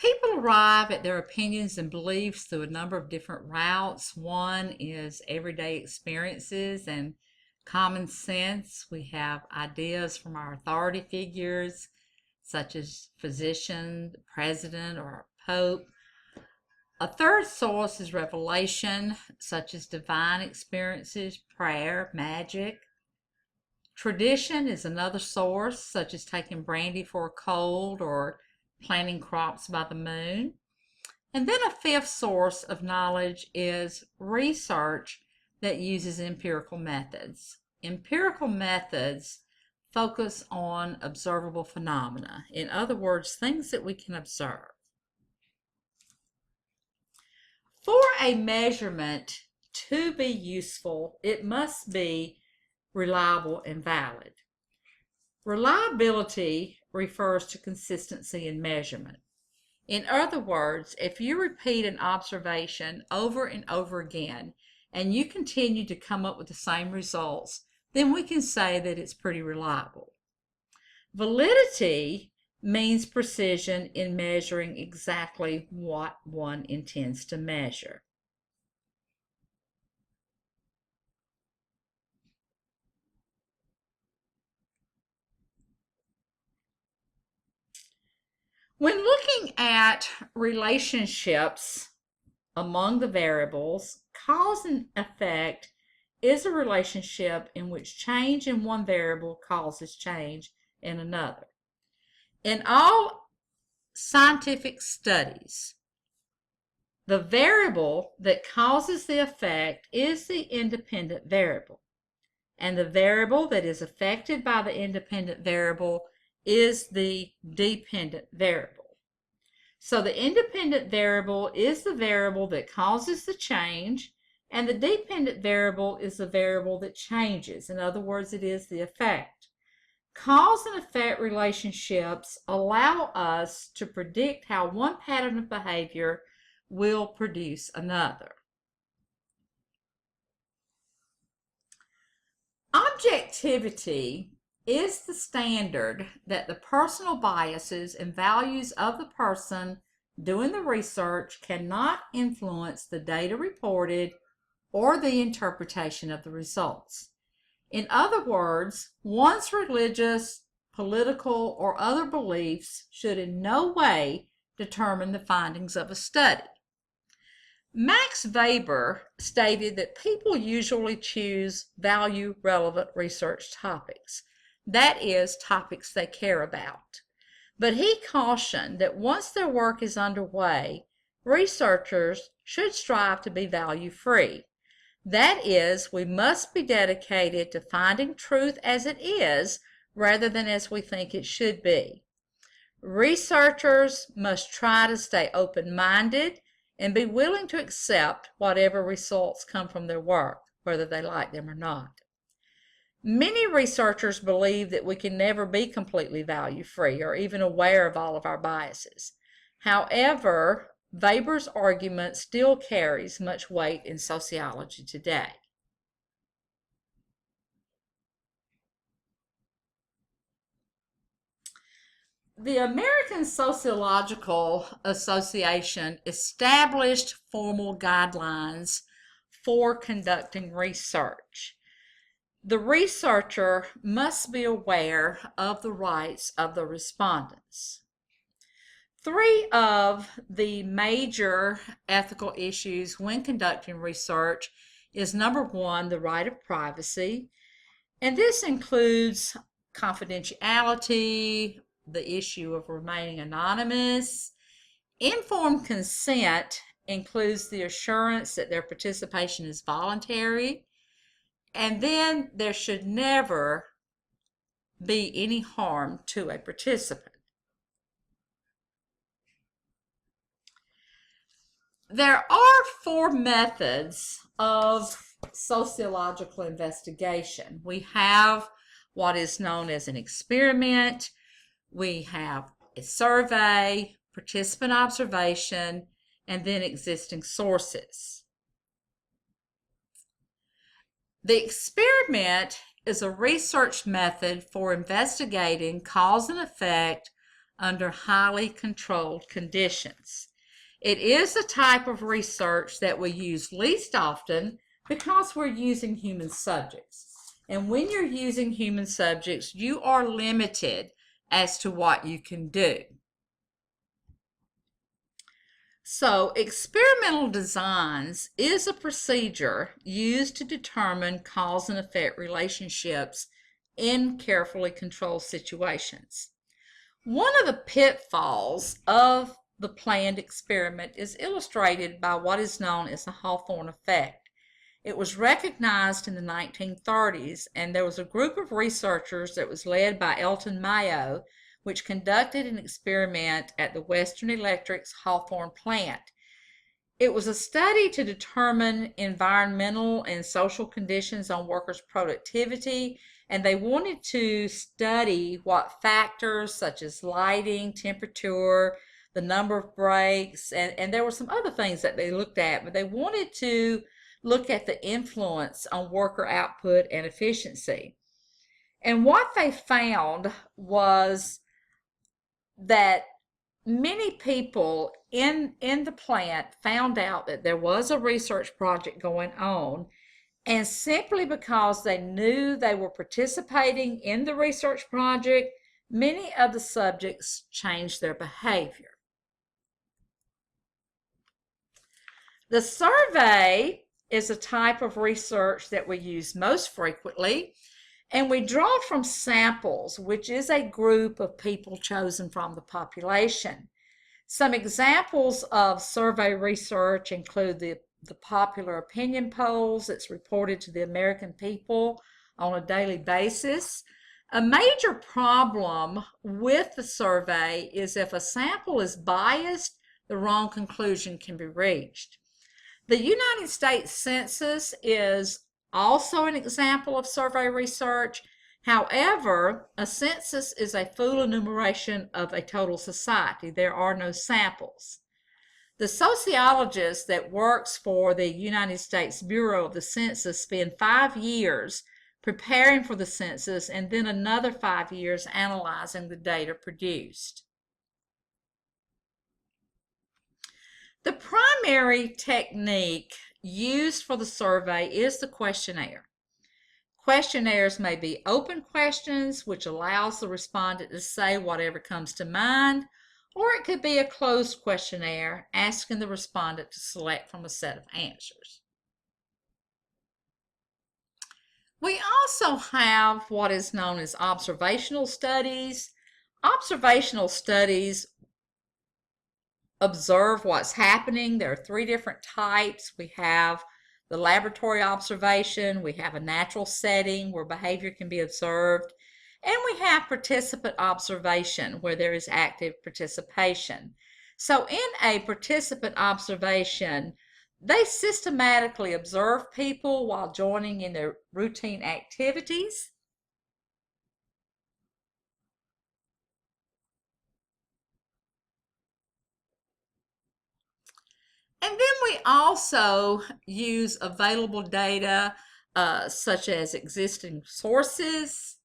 People arrive at their opinions and beliefs through a number of different routes. One is everyday experiences and common sense. We have ideas from our authority figures, such as physician, the president, or pope. A third source is revelation, such as divine experiences, prayer, magic. Tradition is another source, such as taking brandy for a cold or planting crops by the moon. And then a fifth source of knowledge is research that uses empirical methods. Empirical methods focus on observable phenomena. In other words, things that we can observe. For a measurement to be useful, it must be reliable and valid. Reliability refers to consistency in measurement. In other words, if you repeat an observation over and over again and you continue to come up with the same results, then we can say that it's pretty reliable. Validity means precision in measuring exactly what one intends to measure. When looking at relationships among the variables, cause and effect is a relationship in which change in one variable causes change in another. In all scientific studies, the variable that causes the effect is the independent variable, and the variable that is affected by the independent variable is the dependent variable. So the independent variable is the variable that causes the change, and the dependent variable is the variable that changes. In other words, it is the effect. Cause and effect relationships allow us to predict how one pattern of behavior will produce another. Objectivity is the standard that the personal biases and values of the person doing the research cannot influence the data reported or the interpretation of the results. In other words, one's religious, political, or other beliefs should in no way determine the findings of a study. Max Weber stated that people usually choose value-relevant research topics. That is, topics they care about. But he cautioned that once their work is underway, researchers should strive to be value-free. That is, we must be dedicated to finding truth as it is rather than as we think it should be. Researchers must try to stay open-minded and be willing to accept whatever results come from their work, whether they like them or not. Many researchers believe that we can never be completely value-free or even aware of all of our biases. However, Weber's argument still carries much weight in sociology today. The American Sociological Association established formal guidelines for conducting research. The researcher must be aware of the rights of the respondents. Three of the major ethical issues when conducting research is number one, the right of privacy, and this includes confidentiality, the issue of remaining anonymous. Informed consent includes the assurance that their participation is voluntary, and then there should never be any harm to a participant. There are four methods of sociological investigation. We have what is known as an experiment, we have a survey, participant observation, and then existing sources. The experiment is a research method for investigating cause and effect under highly controlled conditions. It is the type of research that we use least often because we're using human subjects. And when you're using human subjects, you are limited as to what you can do. So, experimental designs is a procedure used to determine cause and effect relationships in carefully controlled situations. One of the pitfalls of the planned experiment is illustrated by what is known as the Hawthorne effect. It was recognized in the 1930s, and there was a group of researchers that was led by Elton Mayo, which conducted an experiment at the Western Electric's Hawthorne plant. It was a study to determine environmental and social conditions on workers' productivity, and they wanted to study what factors such as lighting, temperature, the number of breaks, and there were some other things that they looked at, but they wanted to look at the influence on worker output and efficiency. And what they found was that many people in the plant found out that there was a research project going on, and simply because they knew they were participating in the research project, many of the subjects changed their behavior. The survey is a type of research that we use most frequently, and we draw from samples, which is a group of people chosen from the population. Some examples of survey research include the popular opinion polls that's reported to the American people on a daily basis. A major problem with the survey is if a sample is biased, the wrong conclusion can be reached. The United States Census is also an example of survey research. However, a census is a full enumeration of a total society. There are no samples. The sociologist that works for the United States Bureau of the Census spend 5 years preparing for the census and then another 5 years analyzing the data produced. The primary technique used for the survey is the questionnaire. Questionnaires may be open questions, which allows the respondent to say whatever comes to mind, or it could be a closed questionnaire asking the respondent to select from a set of answers. We also have what is known as observational studies. Observational studies observe what's happening. There are 3 different types. We have the laboratory observation, we have a natural setting where behavior can be observed, and we have participant observation where there is active participation. So in a participant observation, they systematically observe people while joining in their routine activities. And then we also use available data such as existing sources,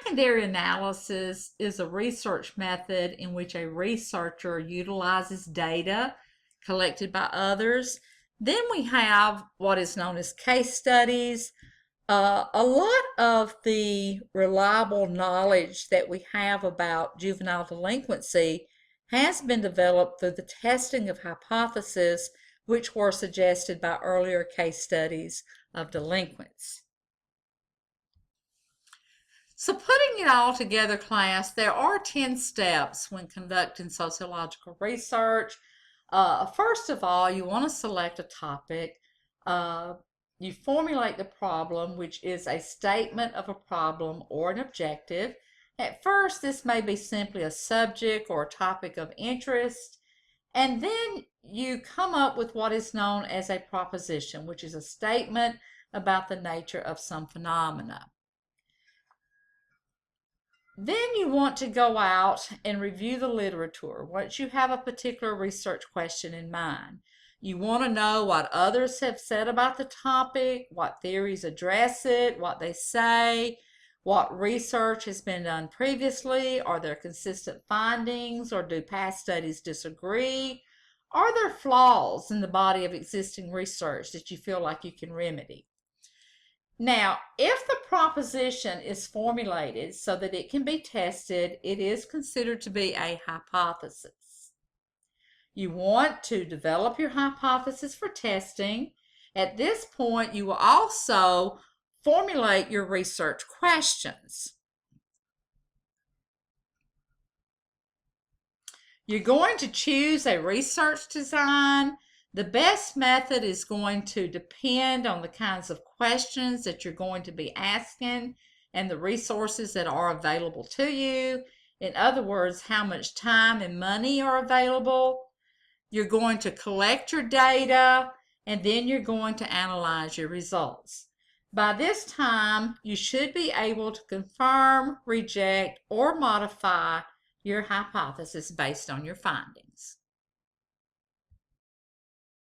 secondary analysis is a research method in which a researcher utilizes data collected by others. Then we have what is known as case studies. A lot of the reliable knowledge that we have about juvenile delinquency has been developed through the testing of hypotheses which were suggested by earlier case studies of delinquents. So putting it all together, class, there are 10 steps when conducting sociological research. First of all, you want to select a topic. You formulate the problem, which is a statement of a problem or an objective. At first, this may be simply a subject or a topic of interest, and then you come up with what is known as a proposition, which is a statement about the nature of some phenomena. Then you want to go out and review the literature once you have a particular research question in mind. You want to know what others have said about the topic, what theories address it, what they say, what research has been done previously, are there consistent findings, or do past studies disagree? Are there flaws in the body of existing research that you feel like you can remedy? Now, if the proposition is formulated so that it can be tested, it is considered to be a hypothesis. You want to develop your hypothesis for testing. At this point, you will also formulate your research questions. You're going to choose a research design. The best method is going to depend on the kinds of questions that you're going to be asking and the resources that are available to you. In other words, how much time and money are available. You're going to collect your data, and then you're going to analyze your results. By this time, you should be able to confirm, reject, or modify your hypothesis based on your findings.